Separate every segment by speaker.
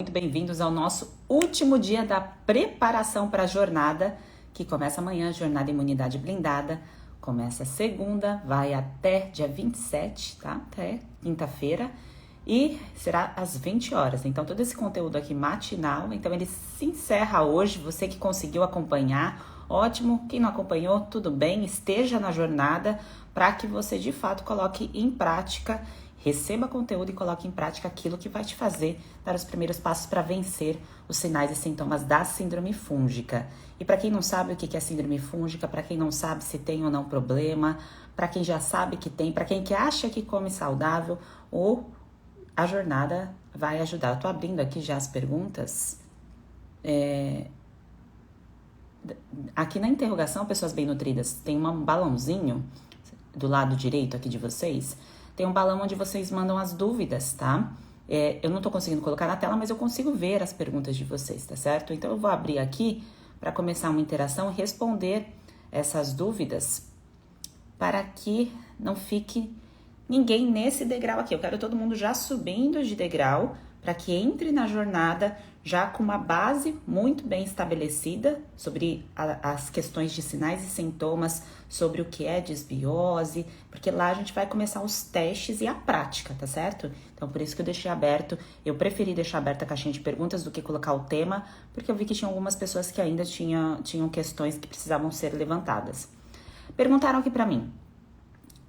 Speaker 1: Muito bem-vindos ao nosso último dia da preparação para a jornada, que começa amanhã, Jornada Imunidade Blindada. Começa segunda, vai até dia 27, tá? Até quinta-feira. E será às 20 horas. Então, todo esse conteúdo aqui matinal, então ele se encerra hoje. Você que conseguiu acompanhar, ótimo. Quem não acompanhou, tudo bem. Esteja na jornada para que você, de fato, coloque em prática, receba conteúdo e coloque em prática aquilo que vai te fazer dar os primeiros passos para vencer os sinais e sintomas da síndrome fúngica. E para quem não sabe o que é síndrome fúngica, para quem não sabe se tem ou não problema, para quem já sabe que tem, para quem que acha que come saudável, ou a jornada vai ajudar. Eu tô abrindo aqui já as perguntas. Aqui na interrogação, pessoas bem nutridas, tem um balãozinho do lado direito aqui de vocês. Tem um balão onde vocês mandam as dúvidas, tá? Eu não tô conseguindo colocar na tela, mas eu consigo ver as perguntas de vocês, tá certo? Então eu vou abrir aqui para começar uma interação e responder essas dúvidas para que não fique ninguém nesse degrau aqui. Eu quero todo mundo já subindo de degrau para que entre na jornada já com uma base muito bem estabelecida sobre as questões de sinais e sintomas, sobre o que é desbiose, porque lá a gente vai começar os testes e a prática, tá certo? Então, por isso que eu deixei aberto, eu preferi deixar aberta a caixinha de perguntas do que colocar o tema, porque eu vi que tinha algumas pessoas que ainda tinham questões que precisavam ser levantadas. Perguntaram aqui para mim,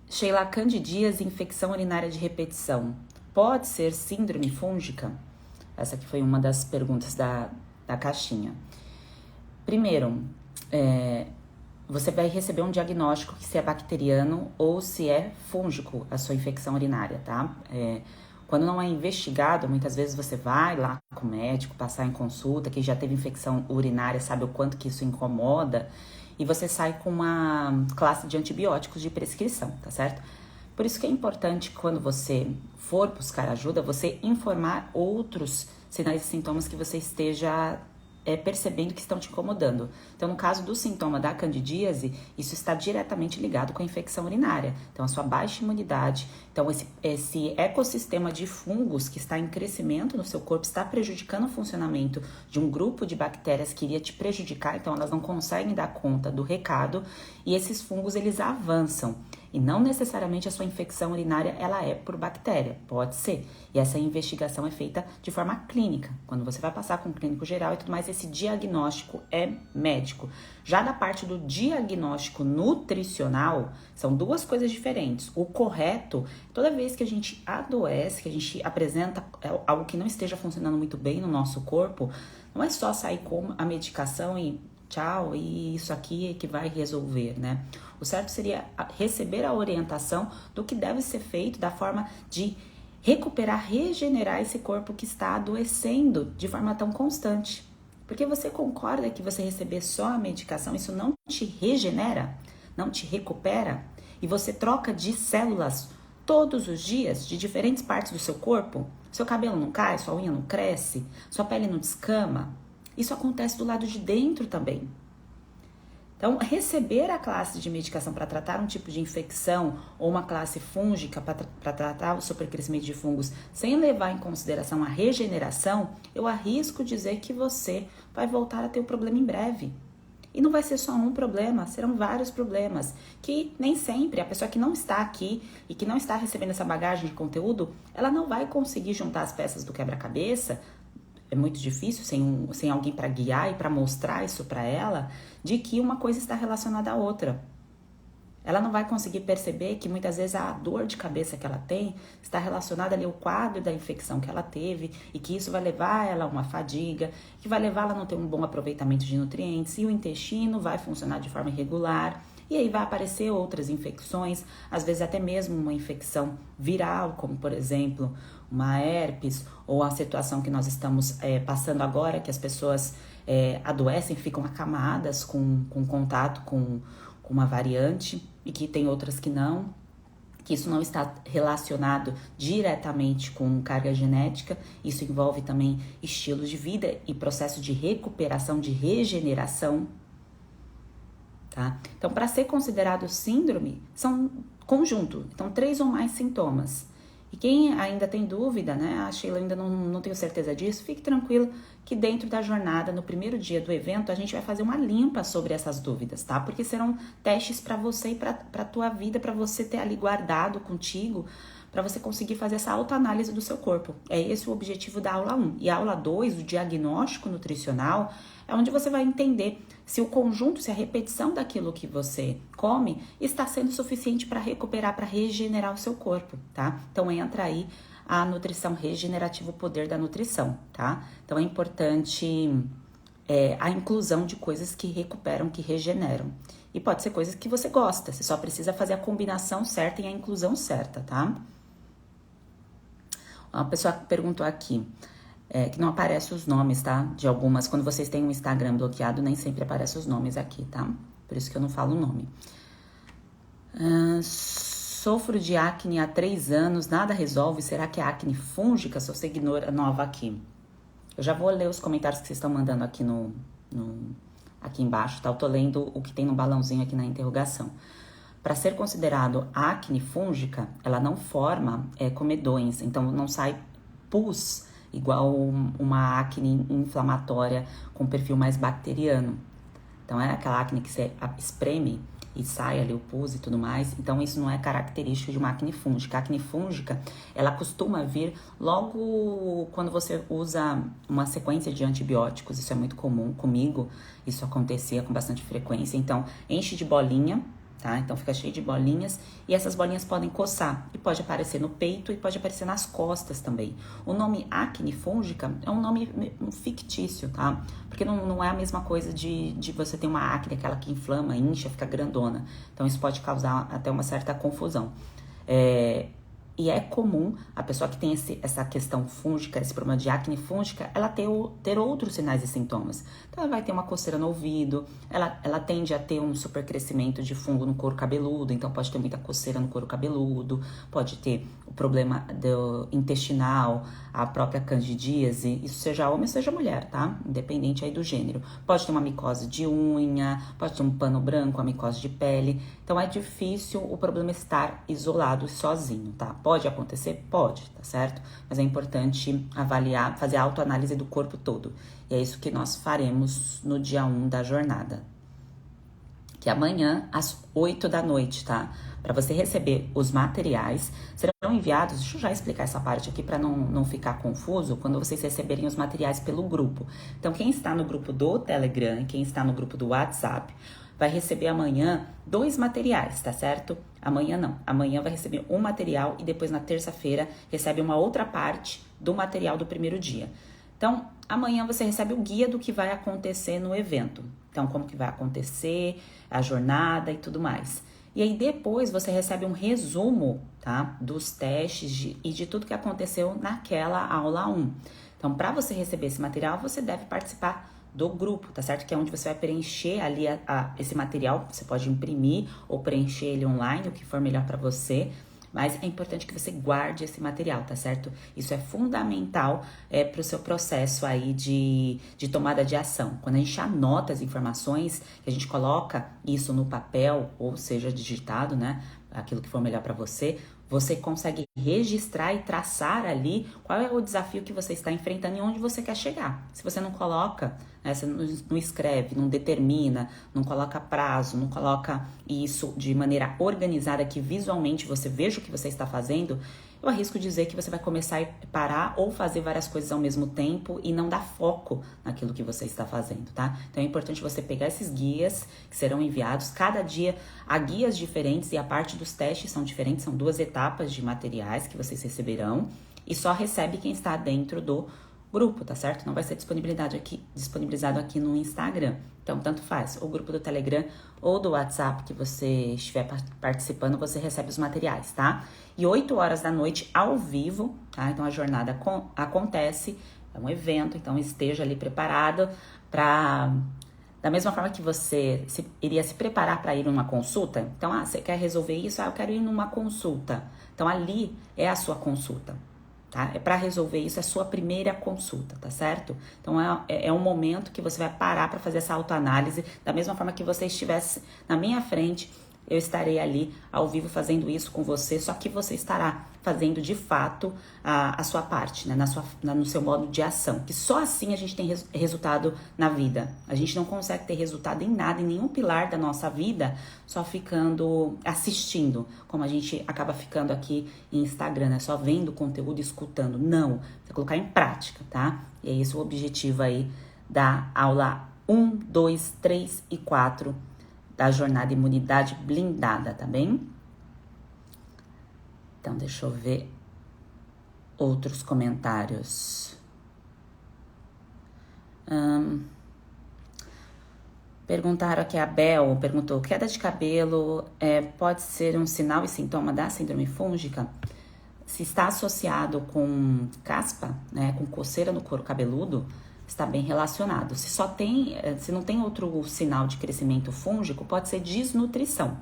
Speaker 1: Sheila, candidíase, infecção urinária de repetição, pode ser síndrome fúngica? Essa aqui foi uma das perguntas da caixinha. Primeiro, você vai receber um diagnóstico que se é bacteriano ou se é fúngico a sua infecção urinária, tá? Quando não é investigado, muitas vezes você vai lá com o médico, passar em consulta, quem já teve infecção urinária sabe o quanto que isso incomoda, e você sai com uma classe de antibióticos de prescrição, tá certo? Por isso que é importante, quando você for buscar ajuda, você informar outros sinais e sintomas que você esteja percebendo que estão te incomodando. Então, no caso do sintoma da candidíase, isso está diretamente ligado com a infecção urinária. Então, a sua baixa imunidade, então esse ecossistema de fungos que está em crescimento no seu corpo está prejudicando o funcionamento de um grupo de bactérias que iria te prejudicar, então elas não conseguem dar conta do recado e esses fungos eles avançam. E não necessariamente a sua infecção urinária ela é por bactéria, pode ser. E essa investigação é feita de forma clínica. Quando você vai passar com um clínico geral e tudo mais, esse diagnóstico é médico. Já da parte do diagnóstico nutricional, são duas coisas diferentes. O correto, toda vez que a gente adoece, que a gente apresenta algo que não esteja funcionando muito bem no nosso corpo, não é só sair com a medicação e tchau, e isso aqui é que vai resolver, né? O certo seria receber a orientação do que deve ser feito, da forma de recuperar, regenerar esse corpo que está adoecendo de forma tão constante. Porque você concorda que você receber só a medicação, isso não te regenera, não te recupera, e você troca de células todos os dias de diferentes partes do seu corpo? Seu cabelo não cai, sua unha não cresce, sua pele não descama? Isso acontece do lado de dentro também. Então, receber a classe de medicação para tratar um tipo de infecção ou uma classe fúngica para tratar o supercrescimento de fungos sem levar em consideração a regeneração, eu arrisco dizer que você vai voltar a ter o problema em breve. E não vai ser só um problema, serão vários problemas, que nem sempre a pessoa que não está aqui e que não está recebendo essa bagagem de conteúdo, ela não vai conseguir juntar as peças do quebra-cabeça. É muito difícil sem alguém para guiar e para mostrar isso para ela, de que uma coisa está relacionada à outra. Ela não vai conseguir perceber que muitas vezes a dor de cabeça que ela tem está relacionada ali ao quadro da infecção que ela teve e que isso vai levar ela a uma fadiga, que vai levar ela a não ter um bom aproveitamento de nutrientes e o intestino vai funcionar de forma irregular. E aí vai aparecer outras infecções, às vezes até mesmo uma infecção viral, como por exemplo uma herpes, ou a situação que nós estamos passando agora, que as pessoas adoecem, ficam acamadas com contato com uma variante, e que tem outras que não, que isso não está relacionado diretamente com carga genética, isso envolve também estilos de vida e processo de recuperação, de regeneração. Tá? Então, para ser considerado síndrome, são conjunto, então 3 ou mais sintomas. E quem ainda tem dúvida, né? A Sheila ainda não tenho certeza disso, fique tranquilo que dentro da jornada, no primeiro dia do evento, a gente vai fazer uma limpa sobre essas dúvidas, tá? Porque serão testes para você e para a tua vida, para você ter ali guardado contigo, para você conseguir fazer essa autoanálise do seu corpo. É esse o objetivo da aula 1. E a aula 2, o diagnóstico nutricional, é onde você vai entender se o conjunto, se a repetição daquilo que você come está sendo suficiente para recuperar, para regenerar o seu corpo, tá? Então entra aí a nutrição regenerativa, o poder da nutrição, tá? Então é importante a inclusão de coisas que recuperam, que regeneram. E pode ser coisas que você gosta, você só precisa fazer a combinação certa e a inclusão certa, tá? Uma pessoa perguntou aqui, que não aparece os nomes, tá? De algumas, quando vocês têm um Instagram bloqueado, nem sempre aparecem os nomes aqui, tá? Por isso que eu não falo o nome. Sofro de acne há 3 anos, nada resolve, será que é acne fúngica? Sou seguidora nova aqui. Eu já vou ler os comentários que vocês estão mandando aqui aqui embaixo, tá? Eu tô lendo o que tem no balãozinho aqui na interrogação. Para ser considerado acne fúngica, ela não forma comedões, então não sai pus igual uma acne inflamatória com perfil mais bacteriano. Então é aquela acne que você espreme e sai ali o pus e tudo mais. Então isso não é característico de uma acne fúngica. A acne fúngica, ela costuma vir logo quando você usa uma sequência de antibióticos. Isso é muito comum comigo, isso acontecia com bastante frequência. Então enche de bolinha, tá? Então fica cheio de bolinhas e essas bolinhas podem coçar e pode aparecer no peito e pode aparecer nas costas também. O nome acne fúngica é um nome fictício, tá? Porque não é a mesma coisa de você ter uma acne, aquela que inflama, incha, fica grandona. Então isso pode causar até uma certa confusão. E é comum a pessoa que tem essa questão fúngica, esse problema de acne fúngica, ela ter outros sinais e sintomas. Então, ela vai ter uma coceira no ouvido, ela tende a ter um supercrescimento de fungo no couro cabeludo, então pode ter muita coceira no couro cabeludo, pode ter o problema do intestinal, a própria candidíase, isso seja homem ou seja mulher, tá? Independente aí do gênero. Pode ter uma micose de unha, pode ter um pano branco, uma micose de pele. Então, é difícil o problema estar isolado sozinho, tá? Pode acontecer? Pode, tá certo? Mas é importante avaliar, fazer a autoanálise do corpo todo. E é isso que nós faremos no dia 1 da jornada. Que é amanhã, às 8 da noite, tá? Para você receber os materiais, serão enviados, deixa eu já explicar essa parte aqui para não ficar confuso, quando vocês receberem os materiais pelo grupo. Então, quem está no grupo do Telegram, quem está no grupo do WhatsApp, vai receber amanhã 2 materiais, tá certo? Amanhã não. Amanhã vai receber um material e depois na terça-feira recebe uma outra parte do material do primeiro dia. Então, amanhã você recebe o guia do que vai acontecer no evento. Então, como que vai acontecer, a jornada e tudo mais. E aí depois você recebe um resumo, tá? Dos testes e de tudo que aconteceu naquela aula 1. Então, para você receber esse material, você deve participar do grupo, tá certo? Que é onde você vai preencher ali esse material. Você pode imprimir ou preencher ele online, o que for melhor para você. Mas é importante que você guarde esse material, tá certo? Isso é fundamental para o seu processo aí de tomada de ação. Quando a gente anota as informações, que a gente coloca isso no papel, ou seja, digitado, né? Aquilo que for melhor para você, você consegue registrar e traçar ali qual é o desafio que você está enfrentando e onde você quer chegar. Se você não coloca, né, você não escreve, não determina, não coloca prazo, não coloca isso de maneira organizada, que visualmente você veja o que você está fazendo, eu arrisco dizer que você vai começar a parar ou fazer várias coisas ao mesmo tempo e não dar foco naquilo que você está fazendo, tá? Então é importante você pegar esses guias que serão enviados. Cada dia há guias diferentes e a parte dos testes são diferentes, são 2 etapas de materiais que vocês receberão e só recebe quem está dentro do grupo, tá certo? Não vai ser disponibilizado aqui no Instagram. Então, tanto faz, o grupo do Telegram ou do WhatsApp que você estiver participando, você recebe os materiais, tá? E 8 horas da noite, ao vivo, tá? Então, a jornada acontece, é um evento, então esteja ali preparado para... Da mesma forma que você iria se preparar para ir numa consulta, então, você quer resolver isso? Eu quero ir numa consulta. Então, ali é a sua consulta. Tá? É para resolver isso, é a sua primeira consulta, tá certo? Então, é um momento que você vai parar para fazer essa autoanálise, da mesma forma que você estivesse na minha frente, eu estarei ali ao vivo fazendo isso com você, só que você estará fazendo de fato a sua parte, né? No seu modo de ação, que só assim a gente tem resultado na vida. A gente não consegue ter resultado em nada, em nenhum pilar da nossa vida, só ficando assistindo, como a gente acaba ficando aqui em Instagram, né? Só vendo conteúdo, escutando. Não, você colocar em prática, tá? E é esse o objetivo aí da aula 1, 2, 3 e 4 da jornada Imunidade Blindada, tá bem? Então, deixa eu ver outros comentários. Perguntaram aqui, a Bel perguntou, queda de cabelo pode ser um sinal e sintoma da síndrome fúngica? Se está associado com caspa, né, com coceira no couro cabeludo, está bem relacionado. Se não tem outro sinal de crescimento fúngico, pode ser desnutrição.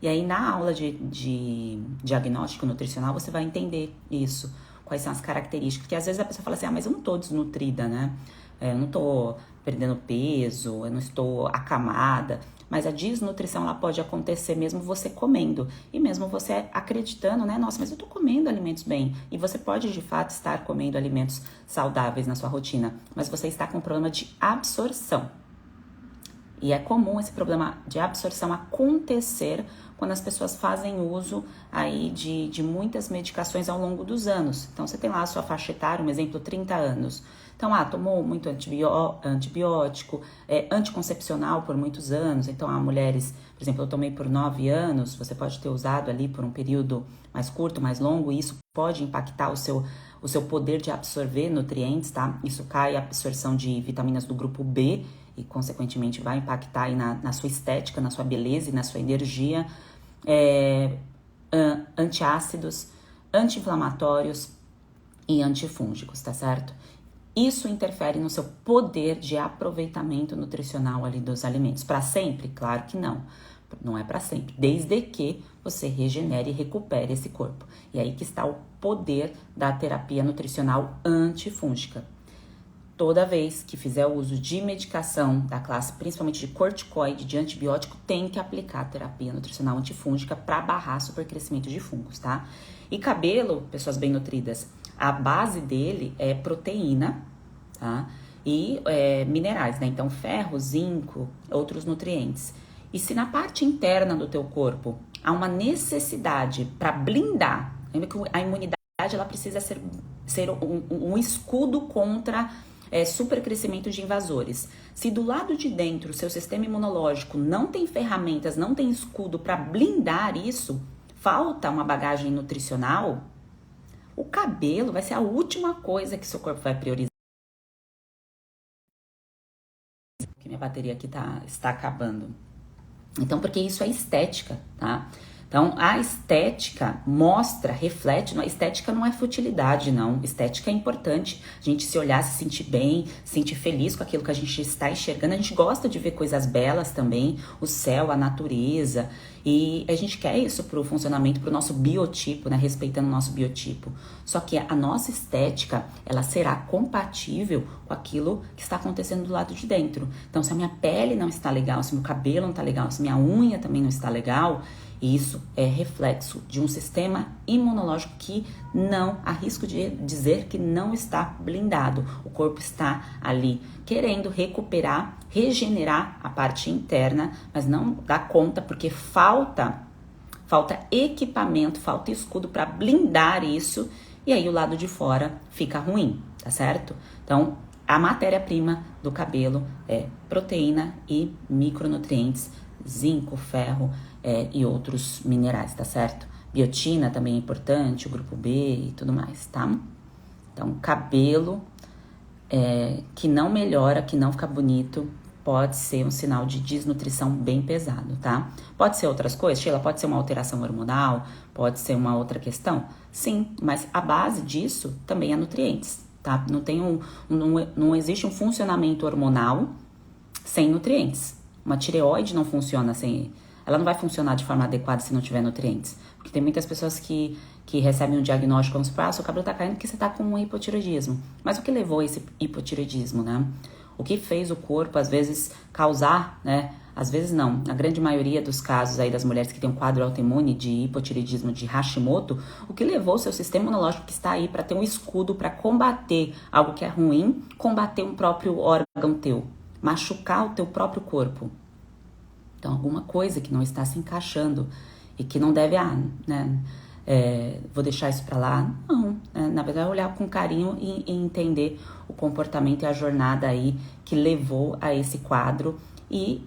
Speaker 1: E aí, na aula de diagnóstico nutricional, você vai entender isso, quais são as características. Porque às vezes a pessoa fala assim, mas eu não tô desnutrida, né? Eu não tô perdendo peso, eu não estou acamada. Mas a desnutrição, ela pode acontecer mesmo você comendo. E mesmo você acreditando, né? Nossa, mas eu tô comendo alimentos bem. E você pode, de fato, estar comendo alimentos saudáveis na sua rotina. Mas você está com problema de absorção. E é comum esse problema de absorção acontecer quando as pessoas fazem uso aí de muitas medicações ao longo dos anos. Então, você tem lá a sua faixa etária, um exemplo, 30 anos. Então, tomou muito antibiótico, anticoncepcional por muitos anos. Então, há mulheres, por exemplo, eu tomei por 9 anos, você pode ter usado ali por um período mais curto, mais longo, e isso pode impactar o seu poder de absorver nutrientes, tá? Isso cai a absorção de vitaminas do grupo B, e consequentemente vai impactar aí na sua estética, na sua beleza e na sua energia, antiácidos, anti-inflamatórios e antifúngicos, tá certo? Isso interfere no seu poder de aproveitamento nutricional ali dos alimentos. Para sempre? Claro que não. Não é para sempre, desde que você regenere e recupere esse corpo. E aí que está o poder da terapia nutricional antifúngica. Toda vez que fizer o uso de medicação da classe, principalmente de corticoide, de antibiótico, tem que aplicar a terapia nutricional antifúngica para barrar supercrescimento de fungos, tá? E cabelo, pessoas bem nutridas, a base dele é proteína, tá? E minerais, né? Então, ferro, zinco, outros nutrientes. E se na parte interna do teu corpo há uma necessidade para blindar, lembra que a imunidade ela precisa ser um escudo contra supercrescimento de invasores. Se do lado de dentro o seu sistema imunológico não tem ferramentas, não tem escudo para blindar isso, falta uma bagagem nutricional, o cabelo vai ser a última coisa que seu corpo vai priorizar. Porque minha bateria aqui está acabando. Então, porque isso é estética, tá? Então, a estética mostra, reflete, a estética não é futilidade, não. Estética é importante, a gente se olhar, se sentir bem, se sentir feliz com aquilo que a gente está enxergando. A gente gosta de ver coisas belas também, o céu, a natureza, e a gente quer isso para o funcionamento, para o nosso biotipo, né? Respeitando o nosso biotipo. Só que a nossa estética, ela será compatível com aquilo que está acontecendo do lado de dentro. Então, se a minha pele não está legal, se meu cabelo não está legal, se minha unha também não está legal, isso é reflexo de um sistema imunológico que não, arrisco de dizer que não está blindado. O corpo está ali querendo recuperar, regenerar a parte interna, mas não dá conta porque falta equipamento, falta escudo para blindar isso, e aí o lado de fora fica ruim, tá certo? Então, a matéria-prima do cabelo é proteína e micronutrientes, zinco, ferro, e outros minerais, tá certo? Biotina também é importante, o grupo B e tudo mais, tá? Então, cabelo que não melhora, que não fica bonito, pode ser um sinal de desnutrição bem pesado, tá? Pode ser outras coisas, Sheila, pode ser uma alteração hormonal, pode ser uma outra questão? Sim, mas a base disso também é nutrientes, tá? Não existe um funcionamento hormonal sem nutrientes. Uma tireoide não funciona sem... Ela não vai funcionar de forma adequada se não tiver nutrientes. Porque tem muitas pessoas que recebem um diagnóstico como se fosse, seu cabelo tá caindo porque você tá com um hipotireoidismo. Mas o que levou a esse hipotireoidismo, né? O que fez o corpo, às vezes, causar, né, às vezes não, na grande maioria dos casos aí das mulheres que têm um quadro autoimune de hipotireoidismo de Hashimoto, o que levou o seu sistema imunológico que está aí para ter um escudo para combater algo que é ruim, combater um próprio órgão teu, machucar o teu próprio corpo. Então, alguma coisa que não está se encaixando e que não deve, vou deixar isso para lá. Não, na verdade, olhar com carinho e entender o comportamento e a jornada aí que levou a esse quadro. E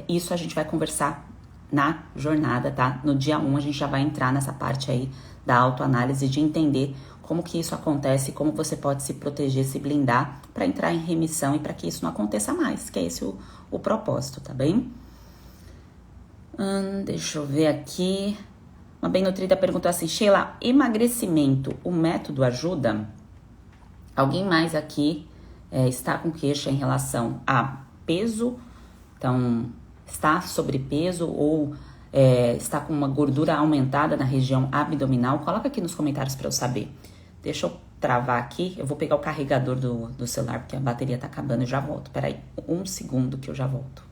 Speaker 1: isso a gente vai conversar na jornada, tá? No dia 1 a gente já vai entrar nessa parte aí da autoanálise, de entender como que isso acontece, como você pode se proteger, se blindar para entrar em remissão e para que isso não aconteça mais, que é esse o propósito, tá bem? Deixa eu ver aqui. Uma bem nutrida perguntou assim: Sheila, emagrecimento, o método ajuda? Alguém mais aqui está com queixa em relação a peso? Então, está sobrepeso ou está com uma gordura aumentada na região abdominal? Coloca aqui nos comentários para eu saber. Deixa eu travar aqui. Eu vou pegar o carregador do celular, porque a bateria tá acabando e já volto. Peraí, 1 segundo que eu já volto.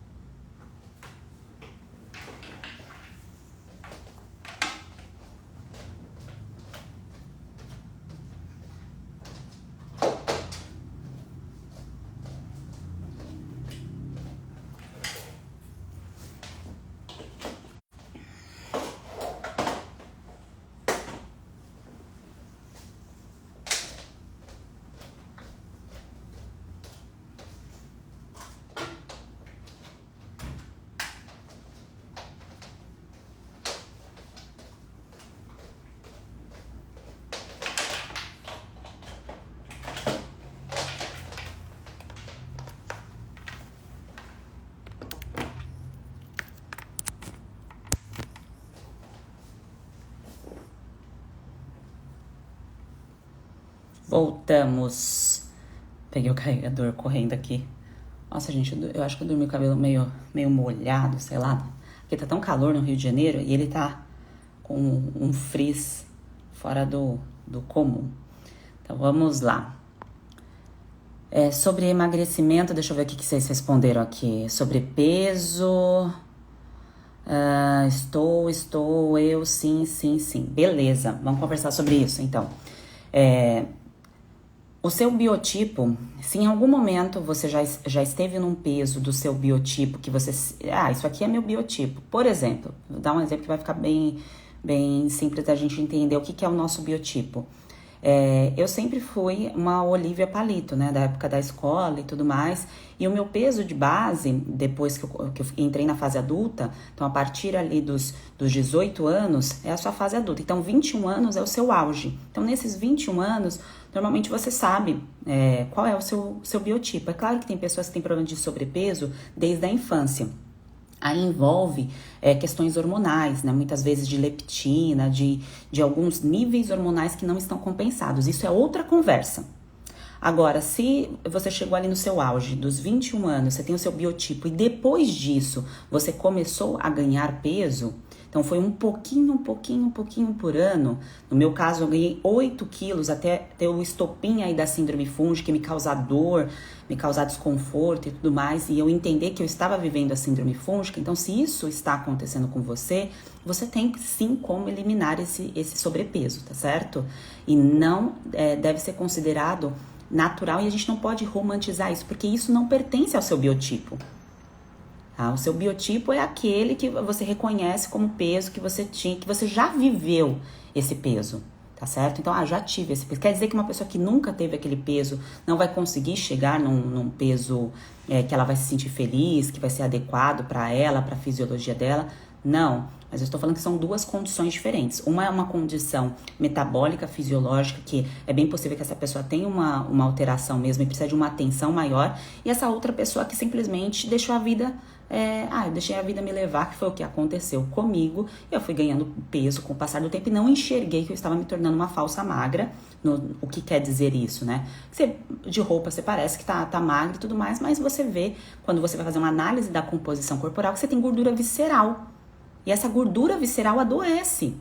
Speaker 1: Voltamos. Peguei o carregador correndo aqui. Nossa, gente, eu acho que eu dormi o cabelo meio molhado, sei lá. Porque tá tão calor no Rio de Janeiro e ele tá com um frizz fora do comum. Então, vamos lá. Sobre emagrecimento, deixa eu ver o que vocês responderam aqui. Sobrepeso. Eu, sim. Beleza, vamos conversar sobre isso, então. O seu biotipo, se em algum momento você já esteve num peso do seu biotipo, que você... isso aqui é meu biotipo. Por exemplo, vou dar um exemplo que vai ficar bem simples da gente entender o que é o nosso biotipo. Eu sempre fui uma Olivia Palito, né, da época da escola e tudo mais, e o meu peso de base, depois que eu entrei na fase adulta, então a partir ali dos 18 anos, é a sua fase adulta, então 21 anos é o seu auge. Então nesses 21 anos, normalmente você sabe qual é o seu biotipo. É claro que tem pessoas que têm problema de sobrepeso desde a infância. Aí envolve questões hormonais, né? Muitas vezes de leptina, de alguns níveis hormonais que não estão compensados. Isso é outra conversa. Agora, se você chegou ali no seu auge, dos 21 anos, você tem o seu biotipo e depois disso você começou a ganhar peso, então foi um pouquinho por ano. No meu caso, eu ganhei 8 quilos até ter o estopim aí da síndrome fúngica, me causar dor, me causar desconforto e tudo mais, e eu entender que eu estava vivendo a síndrome fúngica. Então, se isso está acontecendo com você, você tem sim como eliminar esse sobrepeso, tá certo? E não deve ser considerado natural, e a gente não pode romantizar isso, porque isso não pertence ao seu biotipo. O seu biotipo é aquele que você reconhece como peso que você tinha, que você já viveu esse peso, tá certo? Então, já tive esse peso. Quer dizer que uma pessoa que nunca teve aquele peso não vai conseguir chegar num peso que ela vai se sentir feliz, que vai ser adequado para ela, para a fisiologia dela? Não, mas eu estou falando que são duas condições diferentes. Uma é uma condição metabólica, fisiológica, que é bem possível que essa pessoa tenha uma alteração mesmo e precisa de uma atenção maior. E essa outra pessoa que simplesmente deixou a vida... eu deixei a vida me levar, que foi o que aconteceu comigo. Eu fui ganhando peso com o passar do tempo e não enxerguei que eu estava me tornando uma falsa magra. O que quer dizer isso, né? De roupa você parece que tá magra e tudo mais, mas você vê, quando você vai fazer uma análise da composição corporal, que você tem gordura visceral. E essa gordura visceral adoece.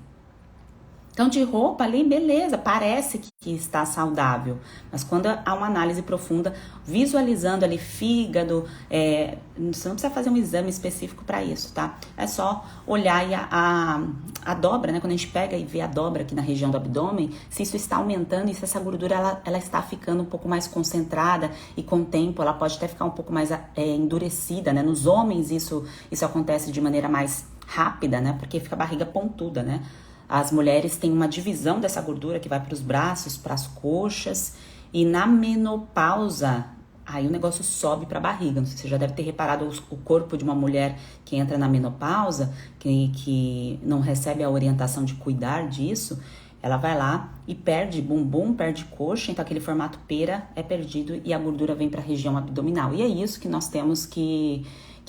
Speaker 1: Então, de roupa ali, beleza, parece que está saudável. Mas quando há uma análise profunda, visualizando ali fígado, você não precisa fazer um exame específico para isso, tá? É só olhar e a dobra, né? Quando a gente pega e vê a dobra aqui na região do abdômen, se isso está aumentando e se essa gordura ela está ficando um pouco mais concentrada e com o tempo ela pode até ficar um pouco mais endurecida, né? Nos homens isso acontece de maneira mais rápida, né? Porque fica a barriga pontuda, né? As mulheres têm uma divisão dessa gordura que vai para os braços, para as coxas, e na menopausa, aí o negócio sobe para a barriga. Não sei se você já deve ter reparado o corpo de uma mulher que entra na menopausa, que não recebe a orientação de cuidar disso, ela vai lá e perde bumbum, perde coxa, então aquele formato pera é perdido e a gordura vem para a região abdominal. E é isso que nós temos que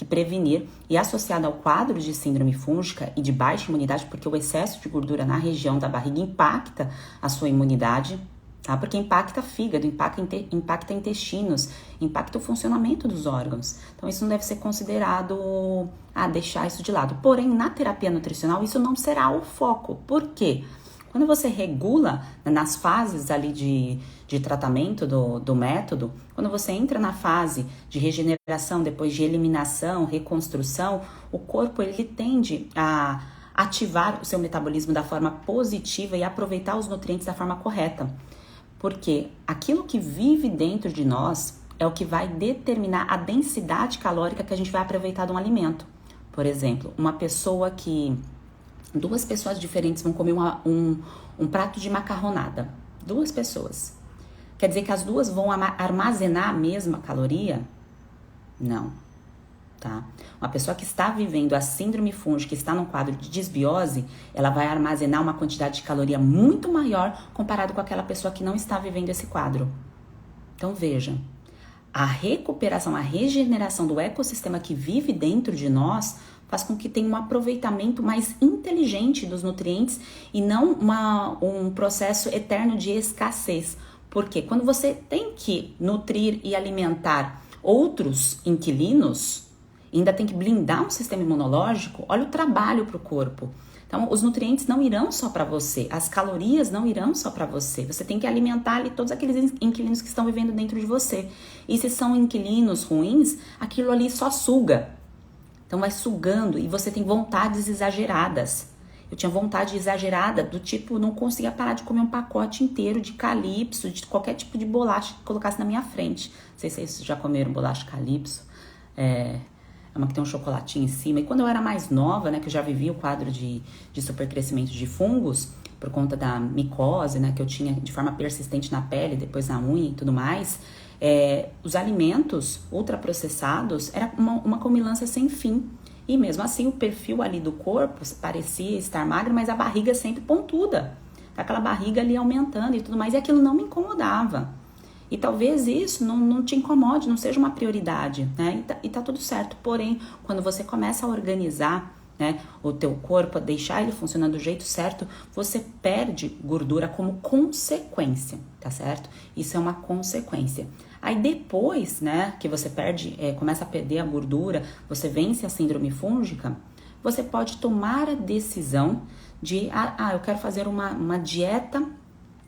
Speaker 1: prevenir, e associado ao quadro de síndrome fúngica e de baixa imunidade, porque o excesso de gordura na região da barriga impacta a sua imunidade, tá? Porque impacta fígado, impacta intestinos, impacta o funcionamento dos órgãos. Então isso não deve ser considerado deixar isso de lado. Porém, na terapia nutricional isso não será o foco. Por quê? Quando você regula nas fases ali de tratamento do método, quando você entra na fase de regeneração, depois de eliminação, reconstrução, o corpo ele tende a ativar o seu metabolismo da forma positiva e aproveitar os nutrientes da forma correta. Porque aquilo que vive dentro de nós é o que vai determinar a densidade calórica que a gente vai aproveitar de um alimento. Por exemplo, duas pessoas diferentes vão comer um prato de macarronada. 2 pessoas. Quer dizer que as duas vão armazenar a mesma caloria? Não, tá? Uma pessoa que está vivendo a síndrome fúngica, que está num quadro de desbiose, ela vai armazenar uma quantidade de caloria muito maior comparado com aquela pessoa que não está vivendo esse quadro. Então veja, a recuperação, a regeneração do ecossistema que vive dentro de nós faz com que tenha um aproveitamento mais inteligente dos nutrientes e não um processo eterno de escassez. Porque quando você tem que nutrir e alimentar outros inquilinos, ainda tem que blindar um sistema imunológico, olha o trabalho para o corpo. Então, os nutrientes não irão só para você, as calorias não irão só para você. Você tem que alimentar ali todos aqueles inquilinos que estão vivendo dentro de você. E se são inquilinos ruins, aquilo ali só suga. Então vai sugando e você tem vontades exageradas. Eu tinha vontade exagerada do tipo, não conseguia parar de comer um pacote inteiro de Calypso, de qualquer tipo de bolacha que colocasse na minha frente. Não sei se vocês já comeram bolacha Calypso. É uma que tem um chocolatinho em cima. E quando eu era mais nova, né, que eu já vivia o quadro de supercrescimento de fungos, por conta da micose, né, que eu tinha de forma persistente na pele, depois na unha e tudo mais, os alimentos ultraprocessados era uma comilança sem fim. E mesmo assim o perfil ali do corpo parecia estar magro, mas a barriga sempre pontuda. Aquela barriga ali aumentando e tudo mais, e aquilo não me incomodava. E talvez isso não te incomode, não seja uma prioridade, né? E tá tudo certo. Porém, quando você começa a organizar, né, o teu corpo, a deixar ele funcionando do jeito certo, você perde gordura como consequência, tá certo? Isso é uma consequência. Aí depois, né, que você começa a perder a gordura, você vence a síndrome fúngica, você pode tomar a decisão de, eu quero fazer uma dieta,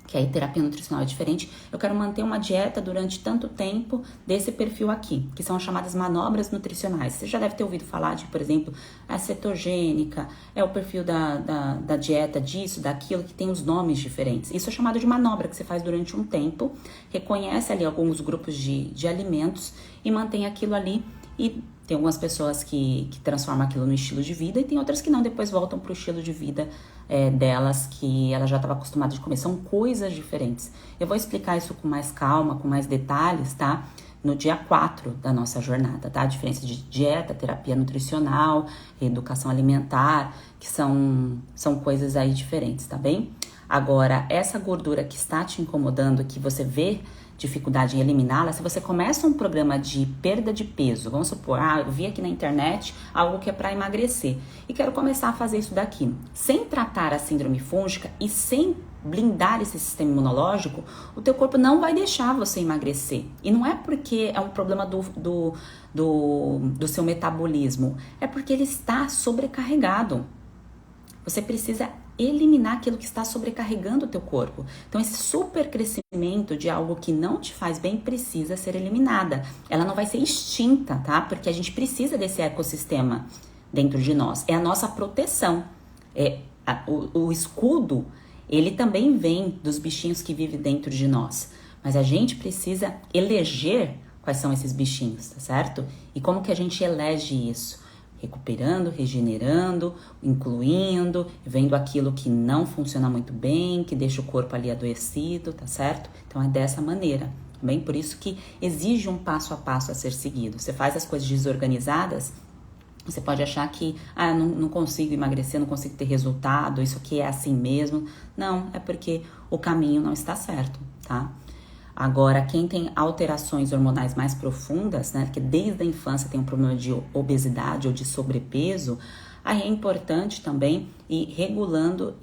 Speaker 1: que aí terapia nutricional é diferente, eu quero manter uma dieta durante tanto tempo desse perfil aqui, que são as chamadas manobras nutricionais. Você já deve ter ouvido falar de, por exemplo, a cetogênica, é o perfil da dieta disso, daquilo, que tem os nomes diferentes. Isso é chamado de manobra, que você faz durante um tempo, reconhece ali alguns grupos de alimentos e mantém aquilo ali. E tem algumas pessoas que transformam aquilo no estilo de vida e tem outras que não, depois voltam para o estilo de vida delas, que ela já estava acostumada de comer. São coisas diferentes. Eu vou explicar isso com mais calma, com mais detalhes, tá? No dia 4 da nossa jornada, tá? A diferença de dieta, terapia nutricional, educação alimentar, que são coisas aí diferentes, tá bem? Agora, essa gordura que está te incomodando, que você vê dificuldade em eliminá-la, se você começa um programa de perda de peso, vamos supor, eu vi aqui na internet algo que é para emagrecer e quero começar a fazer isso daqui, sem tratar a síndrome fúngica e sem blindar esse sistema imunológico, o teu corpo não vai deixar você emagrecer. E não é porque é um problema do seu metabolismo, é porque ele está sobrecarregado. Você precisa eliminar aquilo que está sobrecarregando o teu corpo. Então esse super crescimento de algo que não te faz bem precisa ser eliminada. Ela não vai ser extinta, tá? Porque a gente precisa desse ecossistema dentro de nós. É a nossa proteção. O escudo, ele também vem dos bichinhos que vivem dentro de nós. Mas a gente precisa eleger quais são esses bichinhos, tá certo? E como que a gente elege isso? Recuperando, regenerando, incluindo, vendo aquilo que não funciona muito bem, que deixa o corpo ali adoecido, tá certo? Então é dessa maneira, bem? Por isso que exige um passo a passo a ser seguido. Você faz as coisas desorganizadas, você pode achar que, não consigo emagrecer, não consigo ter resultado, isso aqui é assim mesmo. Não, é porque o caminho não está certo, tá? Agora, quem tem alterações hormonais mais profundas, né, que desde a infância tem um problema de obesidade ou de sobrepeso, aí é importante também ir regulando,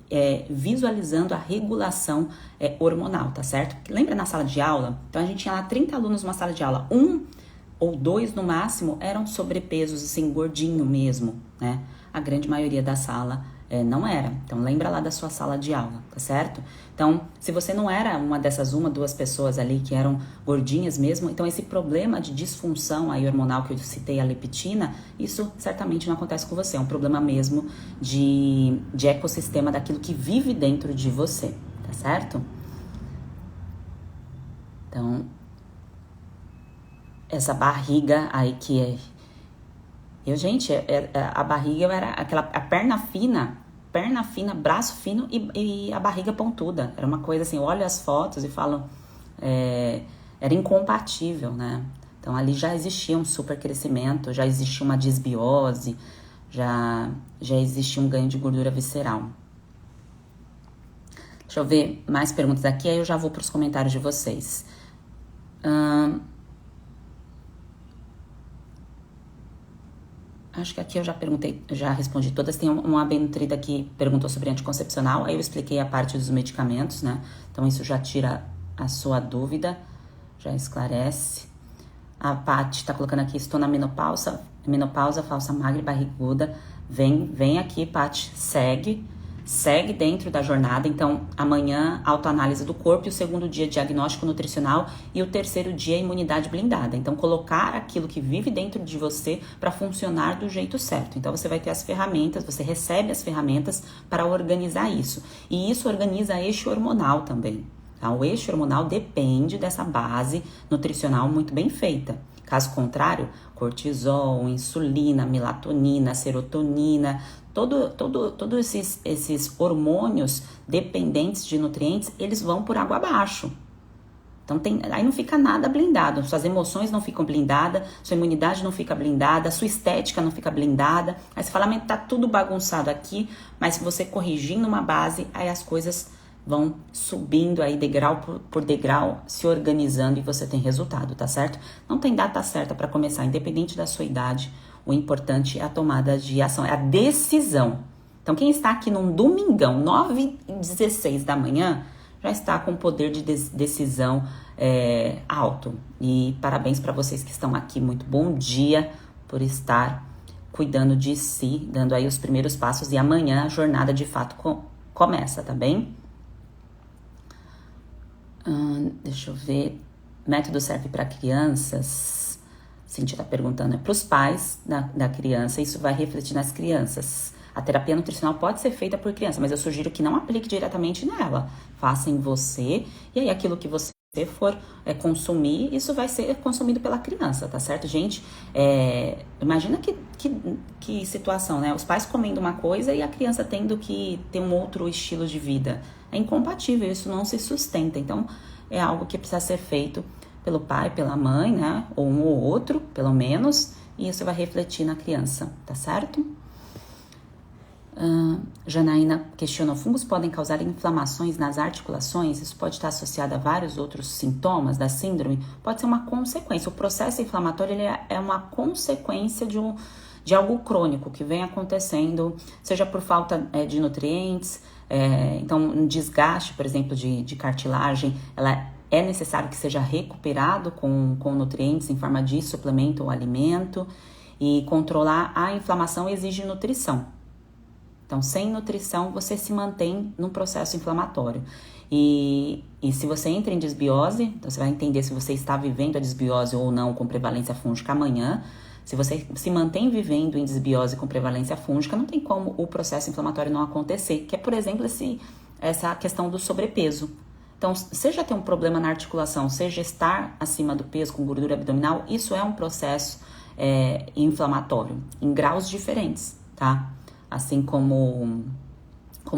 Speaker 1: visualizando a regulação hormonal, tá certo? Lembra na sala de aula? Então, a gente tinha lá 30 alunos numa sala de aula, 1 ou 2 no máximo eram sobrepesos, assim, gordinho mesmo, né? A grande maioria da sala não era. Então, lembra lá da sua sala de aula, tá certo? Então, se você não era uma dessas 1, 2 pessoas ali que eram gordinhas mesmo, então esse problema de disfunção aí hormonal que eu citei, a leptina, isso certamente não acontece com você. É um problema mesmo de ecossistema daquilo que vive dentro de você, tá certo? Então, essa barriga aí que é... gente, a barriga era a perna fina, braço fino e a barriga pontuda. Era uma coisa assim, eu olho as fotos e falo, era incompatível, né? Então ali já existia um super crescimento, já existia uma disbiose, já existia um ganho de gordura visceral. Deixa eu ver mais perguntas aqui, aí eu já vou para os comentários de vocês. Acho que aqui eu já perguntei, já respondi todas. Tem uma bem nutrida que perguntou sobre anticoncepcional, aí eu expliquei a parte dos medicamentos, né? Então isso já tira a sua dúvida, já esclarece. A Paty tá colocando aqui, estou na menopausa, falsa magra e barriguda. Vem aqui, Paty, segue dentro da jornada. Então, amanhã, autoanálise do corpo, e o segundo dia, diagnóstico nutricional, e o terceiro dia, imunidade blindada. Então, colocar aquilo que vive dentro de você para funcionar do jeito certo. Então, você vai ter as ferramentas, você recebe as ferramentas para organizar isso. E isso organiza a eixo hormonal também. Tá? O eixo hormonal depende dessa base nutricional muito bem feita. Caso contrário, cortisol, insulina, melatonina, serotonina, todos esses hormônios dependentes de nutrientes, eles vão por água abaixo. Então, aí não fica nada blindado. Suas emoções não ficam blindadas, sua imunidade não fica blindada, sua estética não fica blindada. Aí você fala, mas tá tudo bagunçado aqui, mas se você corrigindo uma base, aí as coisas vão subindo aí degrau por degrau, se organizando e você tem resultado, tá certo? Não tem data certa para começar, independente da sua idade. O importante é a tomada de ação, é a decisão. Então, quem está aqui num domingão, 9h16 da manhã, já está com poder de decisão alto. E parabéns para vocês que estão aqui. Muito bom dia por estar cuidando de si, dando aí os primeiros passos. E amanhã a jornada de fato começa, tá bem? Deixa eu ver. Método serve para crianças? Cintia está perguntando. É para os pais da criança. Isso vai refletir nas crianças. A terapia nutricional pode ser feita por criança, mas eu sugiro que não aplique diretamente nela. Faça em você, e aí aquilo que você for consumir, isso vai ser consumido pela criança, tá certo, gente? Imagina que situação, né? Os pais comendo uma coisa e a criança tendo que ter um outro estilo de vida. É incompatível, isso não se sustenta. Então, é algo que precisa ser feito pelo pai, pela mãe, né? Ou um ou outro, pelo menos, e isso vai refletir na criança, tá certo? Janaína questionou, fungos podem causar inflamações nas articulações? Isso pode estar associado a vários outros sintomas da síndrome? Pode ser uma consequência. O processo inflamatório ele é uma consequência de algo crônico que vem acontecendo, seja por falta de nutrientes, então um desgaste, por exemplo, de cartilagem, ela é necessário que seja recuperado com nutrientes em forma de suplemento ou alimento, e controlar a inflamação exige nutrição. Então, sem nutrição, você se mantém num processo inflamatório. E se você entra em desbiose, então você vai entender se você está vivendo a desbiose ou não com prevalência fúngica amanhã. Se você se mantém vivendo em desbiose com prevalência fúngica, não tem como o processo inflamatório não acontecer, que é, por exemplo, essa questão do sobrepeso. Então, seja ter um problema na articulação, seja estar acima do peso com gordura abdominal, isso é um processo inflamatório, em graus diferentes, tá? Assim como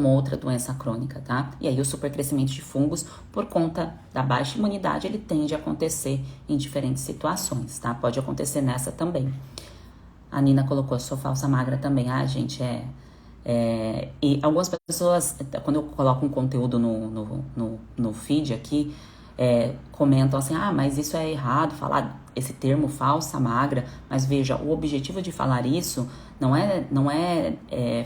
Speaker 1: outra doença crônica, tá? E aí o supercrescimento de fungos, por conta da baixa imunidade, ele tende a acontecer em diferentes situações, tá? Pode acontecer nessa também. A Nina colocou, sou falsa magra também. Ah, gente, e algumas pessoas, quando eu coloco um conteúdo no feed aqui, comentam assim, mas isso é errado, falar esse termo falsa magra. Mas veja, o objetivo de falar isso não é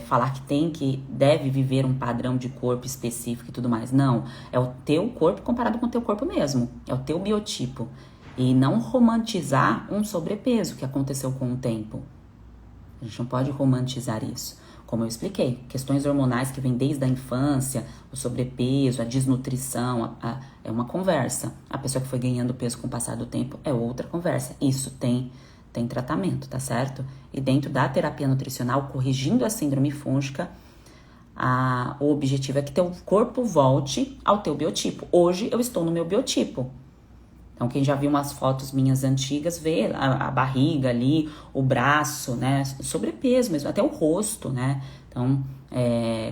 Speaker 1: falar que deve viver um padrão de corpo específico e tudo mais. Não, é o teu corpo comparado com o teu corpo mesmo, é o teu biotipo. E não romantizar um sobrepeso que aconteceu com o tempo. A gente não pode romantizar isso. Como eu expliquei, questões hormonais que vêm desde a infância, o sobrepeso, a desnutrição, é uma conversa. A pessoa que foi ganhando peso com o passar do tempo é outra conversa. Isso tem tratamento, tá certo? E dentro da terapia nutricional, corrigindo a síndrome fúngica, o objetivo é que teu corpo volte ao teu biotipo. Hoje eu estou no meu biotipo. Então, quem já viu umas fotos minhas antigas, vê a barriga ali, o braço, né? Sobrepeso mesmo, até o rosto, né? Então,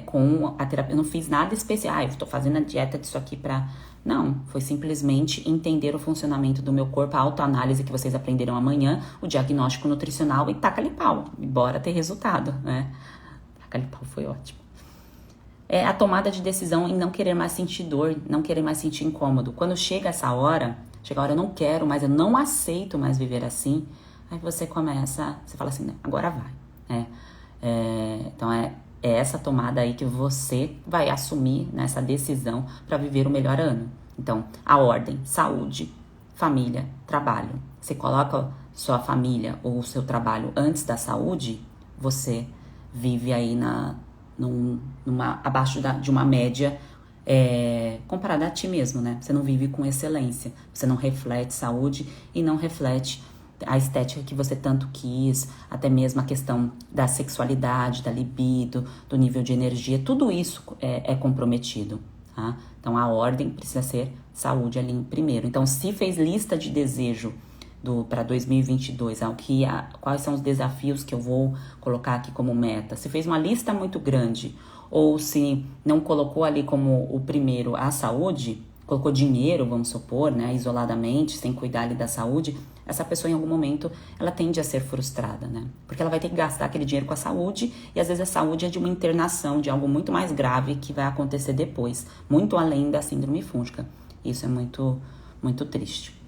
Speaker 1: com a terapia, eu não fiz nada especial. Eu estou fazendo a dieta disso aqui pra... Não, foi simplesmente entender o funcionamento do meu corpo, a autoanálise que vocês aprenderam amanhã, o diagnóstico nutricional e taca-lhe pau. E bora ter resultado, né? Taca-lhe pau foi ótimo. É a tomada de decisão em não querer mais sentir dor, não querer mais sentir incômodo. Quando chega essa hora... Chega a hora, eu não quero mais, eu não aceito mais viver assim. Aí você fala assim, né, agora vai. Então é essa tomada aí que você vai assumir nessa decisão para viver o melhor ano. Então, a ordem, saúde, família, trabalho. Você coloca sua família ou o seu trabalho antes da saúde, você vive aí abaixo de uma média comparado a ti mesmo, né? Você não vive com excelência, você não reflete saúde e não reflete a estética que você tanto quis, até mesmo a questão da sexualidade, da libido, do nível de energia, tudo isso é comprometido, tá? Então a ordem precisa ser saúde ali em primeiro. Então, se fez lista de desejo para 2022, quais são os desafios que eu vou colocar aqui como meta? Se fez uma lista muito grande, ou se não colocou ali como o primeiro a saúde, colocou dinheiro, vamos supor, né, isoladamente, sem cuidar ali da saúde, essa pessoa em algum momento, ela tende a ser frustrada, né? Porque ela vai ter que gastar aquele dinheiro com a saúde, e às vezes a saúde é de uma internação, de algo muito mais grave que vai acontecer depois, muito além da síndrome fúngica. Isso é muito, muito triste.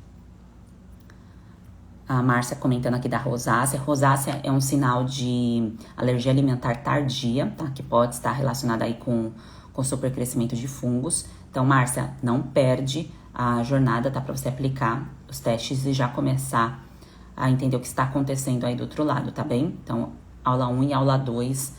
Speaker 1: A Márcia comentando aqui da rosácea. Rosácea é um sinal de alergia alimentar tardia, tá? Que pode estar relacionada aí com supercrescimento de fungos. Então, Márcia, não perde a jornada, tá? Para você aplicar os testes e já começar a entender o que está acontecendo aí do outro lado, tá bem? Então, aula 1 e aula 2,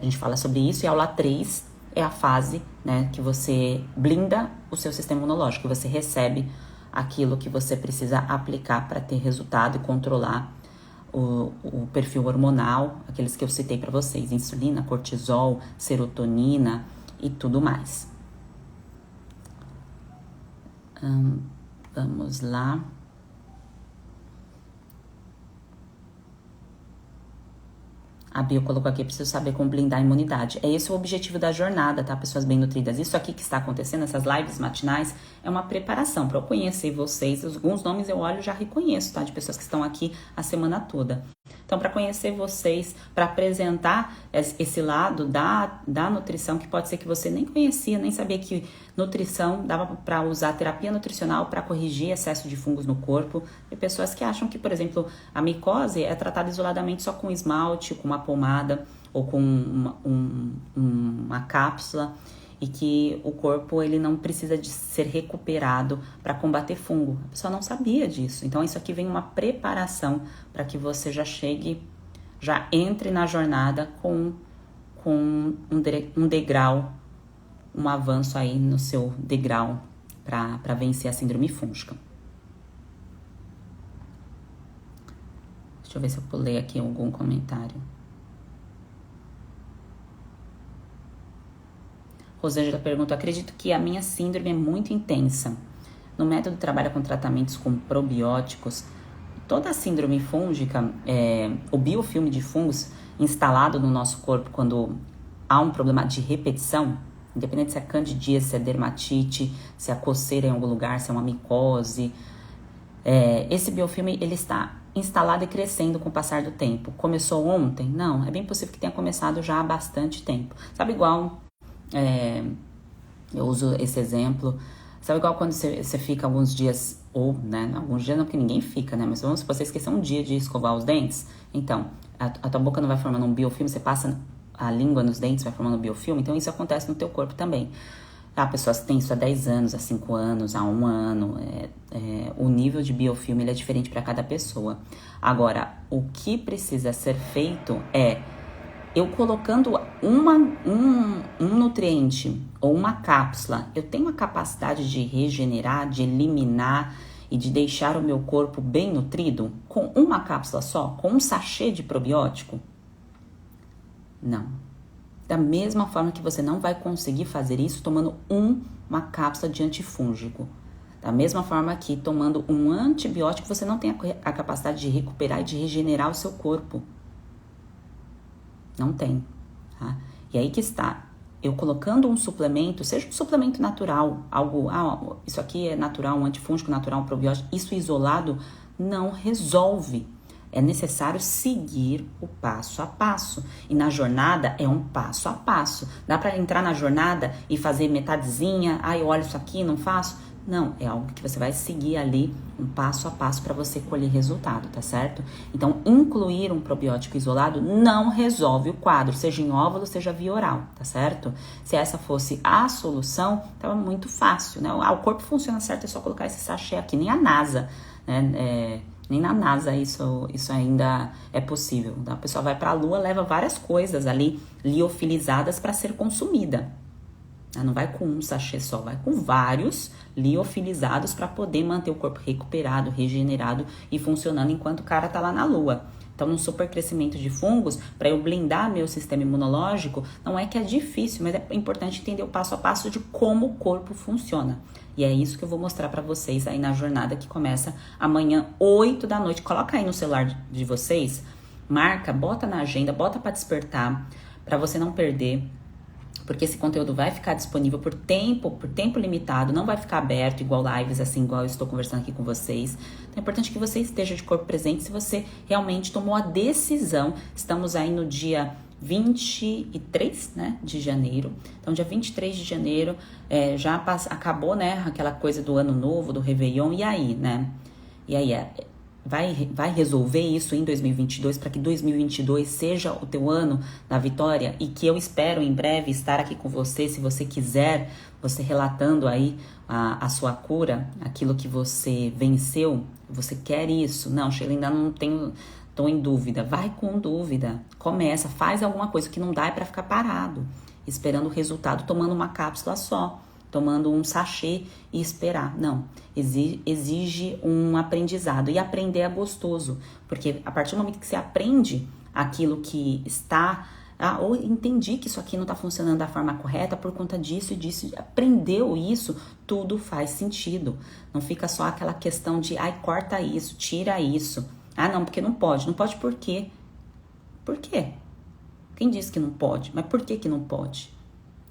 Speaker 1: a gente fala sobre isso. E aula 3 é a fase, né? Que você blinda o seu sistema imunológico, que você recebe aquilo que você precisa aplicar para ter resultado e controlar o perfil hormonal, aqueles que eu citei para vocês, insulina, cortisol, serotonina e tudo mais. Vamos lá. A Bio colocou aqui, preciso saber como blindar a imunidade. É esse o objetivo da jornada, tá? Pessoas bem nutridas. Isso aqui que está acontecendo, essas lives matinais, é uma preparação para eu conhecer vocês. Alguns nomes eu olho e já reconheço, tá? De pessoas que estão aqui a semana toda. Então, para conhecer vocês, para apresentar esse lado da nutrição, que pode ser que você nem conhecia, nem sabia que nutrição dava para usar terapia nutricional para corrigir excesso de fungos no corpo. Tem pessoas que acham que, por exemplo, a micose é tratada isoladamente só com esmalte, com uma pomada ou com uma cápsula, e que o corpo ele não precisa de ser recuperado para combater fungo. A pessoa não sabia disso. Então isso aqui vem uma preparação para que você já entre na jornada com com um degrau, um avanço aí no seu degrau para vencer a síndrome fúngica. Deixa eu ver se eu pulei aqui algum comentário. Rosângela pergunta: acredito que a minha síndrome é muito intensa. No método trabalha com tratamentos com probióticos. Toda a síndrome fúngica, o biofilme de fungos instalado no nosso corpo quando há um problema de repetição, independente se é candidíase, se é dermatite, se é coceira em algum lugar, se é uma micose, esse biofilme ele está instalado e crescendo com o passar do tempo. Começou ontem? Não, é bem possível que tenha começado já há bastante tempo. Sabe igual, eu uso esse exemplo, sabe igual quando você fica alguns dias, ou, né, alguns dias não, porque ninguém fica, né, mas vamos supor, você esqueceu um dia de escovar os dentes, então, a tua boca não vai formando um biofilme, você passa a língua nos dentes, vai formando um biofilme, então isso acontece no teu corpo também. A pessoa tem isso há 10 anos, há 5 anos, há 1 ano, o nível de biofilme ele é diferente para cada pessoa. Agora, o que precisa ser feito é, eu colocando um nutriente ou uma cápsula, eu tenho a capacidade de regenerar, de eliminar e de deixar o meu corpo bem nutrido com uma cápsula só, com um sachê de probiótico? Não. Da mesma forma que você não vai conseguir fazer isso tomando uma cápsula de antifúngico. Da mesma forma que tomando um antibiótico você não tem a capacidade de recuperar e de regenerar o seu corpo. Não tem, tá? E aí que está, eu colocando um suplemento, seja um suplemento natural, algo, isso aqui é natural, um antifúngico natural, um probiótico, isso isolado não resolve. É necessário seguir o passo a passo. E na jornada é um passo a passo. Dá para entrar na jornada e fazer metadezinha, eu olho isso aqui, não faço? Não, é algo que você vai seguir ali um passo a passo para você colher resultado, tá certo? Então, incluir um probiótico isolado não resolve o quadro, seja em óvulo, seja via oral, tá certo? Se essa fosse a solução, tava muito fácil, né? O corpo funciona certo, é só colocar esse sachê aqui, nem a NASA, né? Nem na NASA isso ainda é possível. A pessoa vai para a Lua, leva várias coisas ali liofilizadas para ser consumida. Não vai com um sachê só, vai com vários liofilizados para poder manter o corpo recuperado, regenerado e funcionando enquanto o cara tá lá na Lua. Então, no supercrescimento de fungos, para eu blindar meu sistema imunológico, não é que é difícil, mas é importante entender o passo a passo de como o corpo funciona. E é isso que eu vou mostrar para vocês aí na jornada que começa amanhã, 8 da noite. Coloca aí no celular de vocês, marca, bota na agenda, bota para despertar, para você não perder. Porque esse conteúdo vai ficar disponível por tempo limitado, não vai ficar aberto igual lives, assim, igual eu estou conversando aqui com vocês. Então é importante que você esteja de corpo presente se você realmente tomou a decisão. Estamos aí no dia 23, né, de janeiro. Então, dia 23 de janeiro, já acabou, né, aquela coisa do ano novo, do Réveillon, e aí, né? E aí, vai resolver isso em 2022 para que 2022 seja o teu ano da vitória e que eu espero em breve estar aqui com você, se você quiser, você relatando aí a sua cura, aquilo que você venceu, você quer isso? Não, Sheila, ainda não tenho, tô em dúvida. Vai com dúvida, começa, faz alguma coisa, que não dá é para ficar parado, esperando o resultado, tomando uma cápsula só, tomando um sachê e esperar. Não, exige um aprendizado. E aprender é gostoso, porque a partir do momento que você aprende aquilo que está... ou entendi que isso aqui não está funcionando da forma correta por conta disso e disso, aprendeu isso, tudo faz sentido. Não fica só aquela questão de, corta isso, tira isso. Não, porque não pode. Não pode por quê? Por quê? Quem disse que não pode? Mas por que não pode?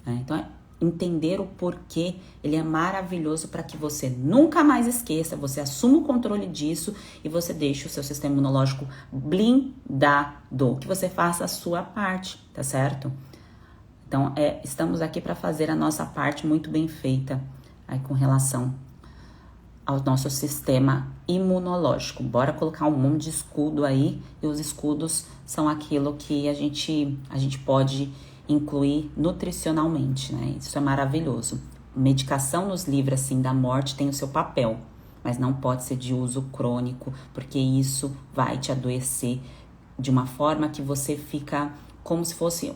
Speaker 1: Então, entender o porquê, ele é maravilhoso para que você nunca mais esqueça, você assuma o controle disso e você deixe o seu sistema imunológico blindado, que você faça a sua parte, tá certo? Então, estamos aqui para fazer a nossa parte muito bem feita aí com relação ao nosso sistema imunológico. Bora colocar um monte de escudo aí, e os escudos são aquilo que a gente pode incluir nutricionalmente, né? Isso é maravilhoso. Medicação nos livra, assim, da morte tem o seu papel, mas não pode ser de uso crônico, porque isso vai te adoecer de uma forma que você fica como se fosse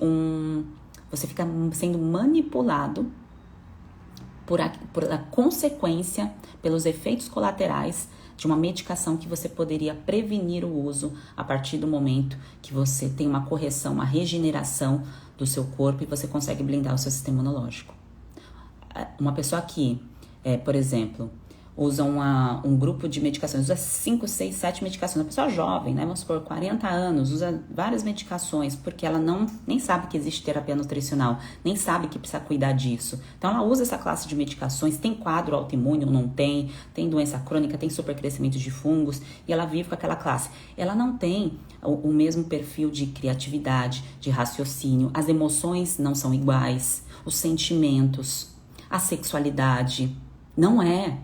Speaker 1: você fica sendo manipulado por a consequência, pelos efeitos colaterais de uma medicação que você poderia prevenir o uso a partir do momento que você tem uma correção, uma regeneração do seu corpo e você consegue blindar o seu sistema imunológico. Uma pessoa que, por exemplo, usa um grupo de medicações, usa 5, 6, 7 medicações, uma pessoa jovem, né, vamos supor, 40 anos, usa várias medicações, porque ela nem sabe que existe terapia nutricional, nem sabe que precisa cuidar disso. Então ela usa essa classe de medicações, tem quadro autoimune ou não tem doença crônica, tem supercrescimento de fungos, e ela vive com aquela classe. Ela não tem o mesmo perfil de criatividade, de raciocínio, as emoções não são iguais, os sentimentos, a sexualidade, não é.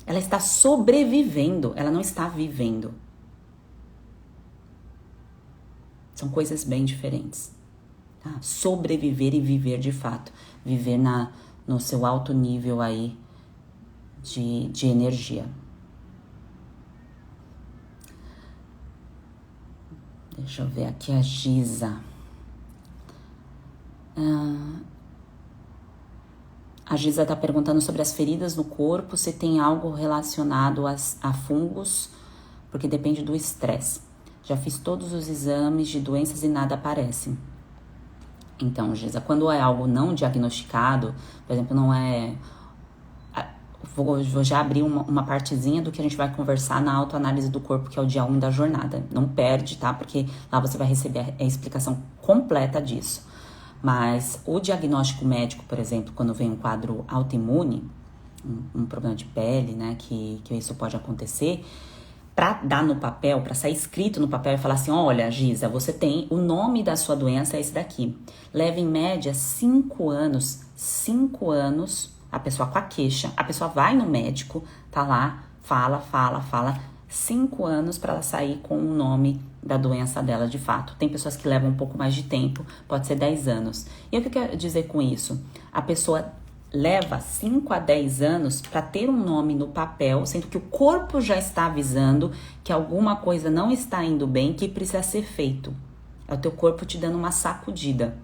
Speaker 1: Ela está sobrevivendo, ela não está vivendo. São coisas bem diferentes. Tá? Sobreviver e viver de fato. Viver no seu alto nível aí de energia. Deixa eu ver aqui a Giza. A Giza está perguntando sobre as feridas no corpo, se tem algo relacionado a fungos, porque depende do estresse. Já fiz todos os exames de doenças e nada aparece. Então, Giza, quando é algo não diagnosticado, por exemplo, não é... Vou já abrir uma partezinha do que a gente vai conversar na autoanálise do corpo, que é o dia 1 da jornada. Não perde, tá? Porque lá você vai receber a explicação completa disso. Mas o diagnóstico médico, por exemplo, quando vem um quadro autoimune, um problema de pele, né, que isso pode acontecer, para dar no papel, para sair escrito no papel e falar assim, olha, Giza, você tem, o nome da sua doença é esse daqui. Leva em média 5 anos, a pessoa com a queixa, a pessoa vai no médico, tá lá, fala, 5 anos para ela sair com o nome da doença dela de fato. Tem pessoas que levam um pouco mais de tempo, pode ser 10 anos. E o que eu quero dizer com isso? A pessoa leva 5 a 10 anos para ter um nome no papel, sendo que o corpo já está avisando que alguma coisa não está indo bem, que precisa ser feito. É o teu corpo te dando uma sacudida.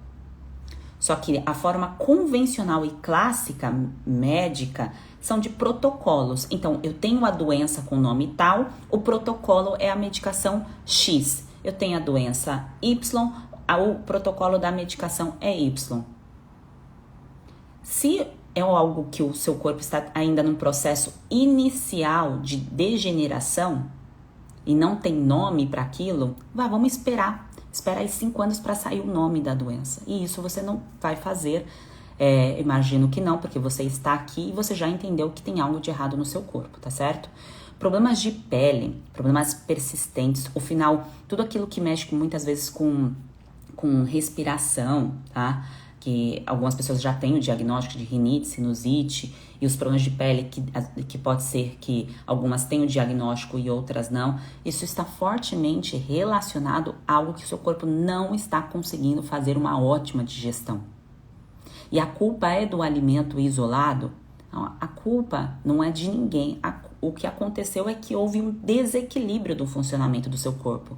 Speaker 1: Só que a forma convencional e clássica médica são de protocolos. Então, eu tenho a doença com nome tal, o protocolo é a medicação X. Eu tenho a doença Y, o protocolo da medicação é Y. Se é algo que o seu corpo está ainda num processo inicial de degeneração e não tem nome para aquilo, vamos esperar. Espera aí 5 anos para sair o nome da doença. E isso você não vai fazer. Imagino que não, porque você está aqui e você já entendeu que tem algo de errado no seu corpo, tá certo? Problemas de pele, problemas persistentes, o final, tudo aquilo que mexe muitas vezes com respiração, tá? Que algumas pessoas já têm o diagnóstico de rinite, sinusite e os problemas de pele que pode ser que algumas têm o diagnóstico e outras não. Isso está fortemente relacionado a algo que o seu corpo não está conseguindo fazer uma ótima digestão. E a culpa é do alimento isolado? Não, a culpa não é de ninguém. O que aconteceu é que houve um desequilíbrio do funcionamento do seu corpo.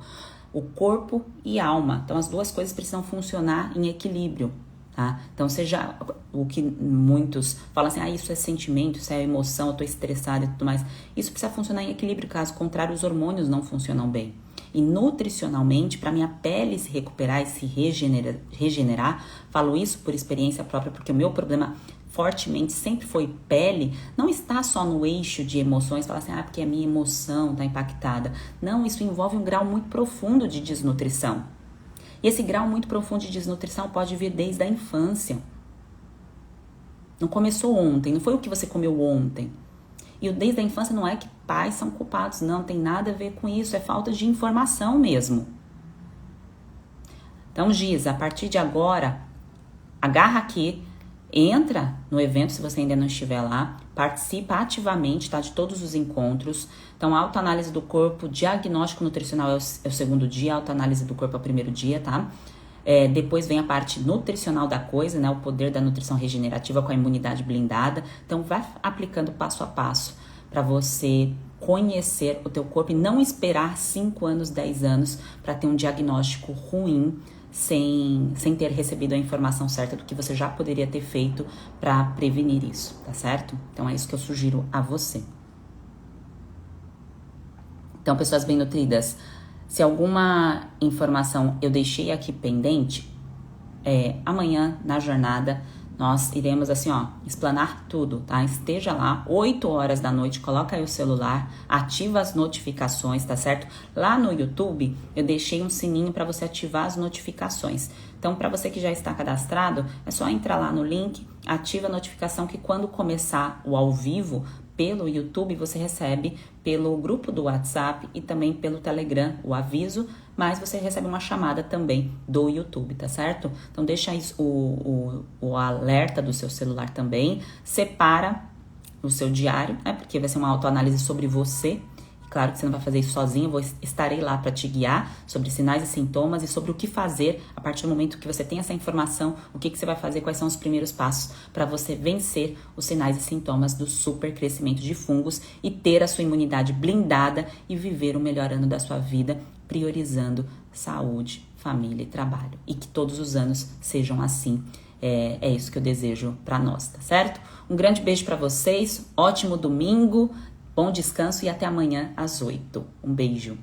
Speaker 1: O corpo e a alma. Então as duas coisas precisam funcionar em equilíbrio. Tá? Então, seja o que muitos falam assim, isso é sentimento, isso é emoção, eu tô estressada e tudo mais. Isso precisa funcionar em equilíbrio, caso contrário, os hormônios não funcionam bem. E nutricionalmente, para minha pele se recuperar e se regenerar, falo isso por experiência própria, porque o meu problema fortemente sempre foi pele, não está só no eixo de emoções, falar assim, porque a minha emoção tá impactada. Não, isso envolve um grau muito profundo de desnutrição. E esse grau muito profundo de desnutrição pode vir desde a infância. Não começou ontem, não foi o que você comeu ontem. E o desde a infância não é que pais são culpados, não tem nada a ver com isso, é falta de informação mesmo. Então, Giza, a partir de agora, agarra aqui, entra no evento se você ainda não estiver lá, participa ativamente, tá, de todos os encontros. Então, a autoanálise do corpo, diagnóstico nutricional é o segundo dia, a autoanálise do corpo é o primeiro dia, tá? Depois vem a parte nutricional da coisa, né? O poder da nutrição regenerativa com a imunidade blindada. Então, vai aplicando passo a passo para você conhecer o teu corpo e não esperar 5 anos, 10 anos para ter um diagnóstico ruim, sem ter recebido a informação certa do que você já poderia ter feito para prevenir isso, tá certo? Então é isso que eu sugiro a você. Então, pessoas bem nutridas, se alguma informação eu deixei aqui pendente, amanhã na jornada nós iremos assim, explanar tudo, tá? Esteja lá, 8 horas da noite, coloca aí o celular, ativa as notificações, tá certo? Lá no YouTube eu deixei um sininho para você ativar as notificações. Então, para você que já está cadastrado, é só entrar lá no link, ativa a notificação que quando começar o ao vivo pelo YouTube, você recebe pelo grupo do WhatsApp e também pelo Telegram o aviso, mas você recebe uma chamada também do YouTube, tá certo? Então deixa o alerta do seu celular também, separa no seu diário, né? Porque vai ser uma autoanálise sobre você. Claro que você não vai fazer isso sozinho, estarei lá para te guiar sobre sinais e sintomas e sobre o que fazer a partir do momento que você tem essa informação, o que você vai fazer, quais são os primeiros passos para você vencer os sinais e sintomas do super crescimento de fungos e ter a sua imunidade blindada e viver o melhor ano da sua vida, priorizando saúde, família e trabalho. E que todos os anos sejam assim. É isso que eu desejo para nós, tá certo? Um grande beijo para vocês, ótimo domingo. Bom descanso e até amanhã às 8. Um beijo.